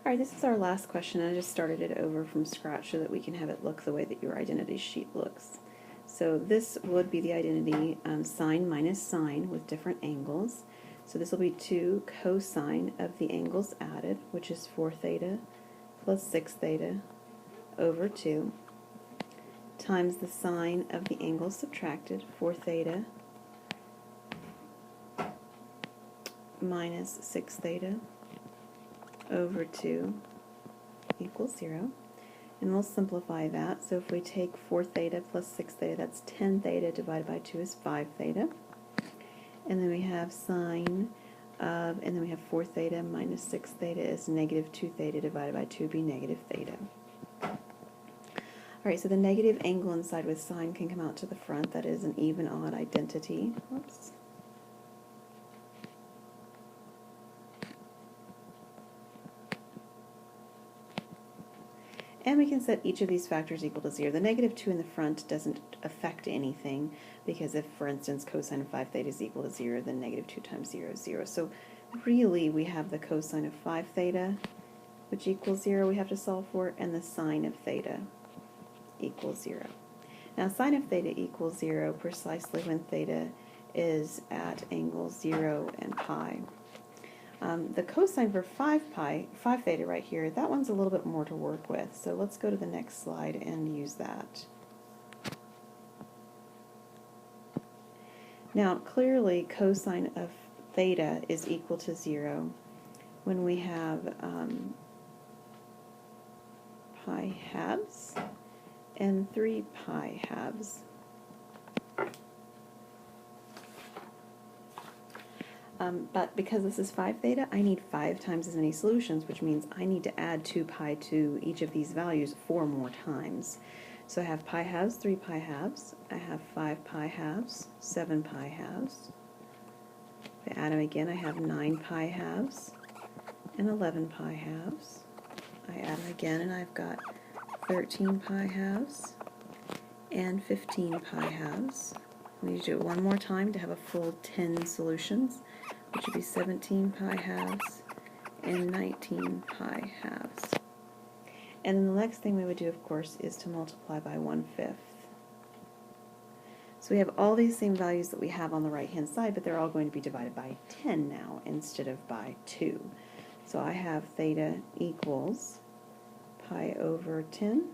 Alright, this is our last question. I just started it over from scratch so that we can have it look the way that your identity sheet looks. So this would be the identity sine minus sine with different angles. So this will be 2 cosine of the angles added, which is 4 theta plus 6 theta over 2, times the sine of the angles subtracted, 4 theta minus 6 theta over 2 equals 0. And we'll simplify that. So if we take 4 theta plus 6 theta, that's 10 theta divided by 2 is 5 theta. And then we have sine of, and then we have 4 theta minus 6 theta is negative 2 theta divided by 2 would be negative theta. Alright, so the negative angle inside with sine can come out to the front. That is an even-odd identity. Whoops. And we can set each of these factors equal to 0. The negative 2 in the front doesn't affect anything because if, for instance, cosine of 5 theta is equal to 0, then negative 2 times 0 is 0. So really we have the cosine of 5 theta, which equals 0 we have to solve for, and the sine of theta equals 0. Now sine of theta equals 0 precisely when theta is at angles 0 and pi. The cosine for 5 theta right here, that one's a little bit more to work with. So let's go to the next slide and use that. Now clearly cosine of theta is equal to 0 when we have pi halves and 3 pi halves. But because this is 5 theta, I need 5 times as many solutions, which means I need to add 2 pi to each of these values 4 more times. So I have pi halves, 3 pi halves, I have 5 pi halves, 7 pi halves. If I add them again, I have 9 pi halves and 11 pi halves. I add them again and I've got 13 pi halves and 15 pi halves. I need to do it one more time to have a full 10 solutions, which would be 17 pi halves and 19 pi halves. And then the next thing we would do, of course, is to multiply by 1/5. So we have all these same values that we have on the right-hand side, but they're all going to be divided by 10 now instead of by 2. So I have theta equals pi over 10,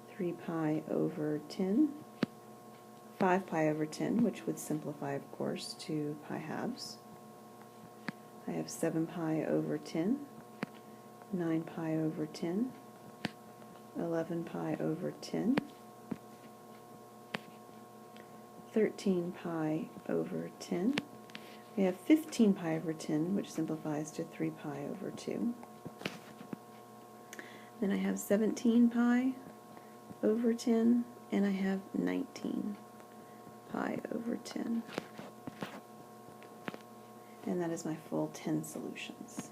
3 pi over 10, 5 pi over 10, which would simplify, of course, to pi halves. I have 7 pi over 10, 9 pi over 10, 11 pi over 10, 13 pi over 10. We have 15 pi over 10, which simplifies to 3 pi over 2. Then I have 17 pi over 10, and I have 19 pi over 10. And that is my full 10 solutions.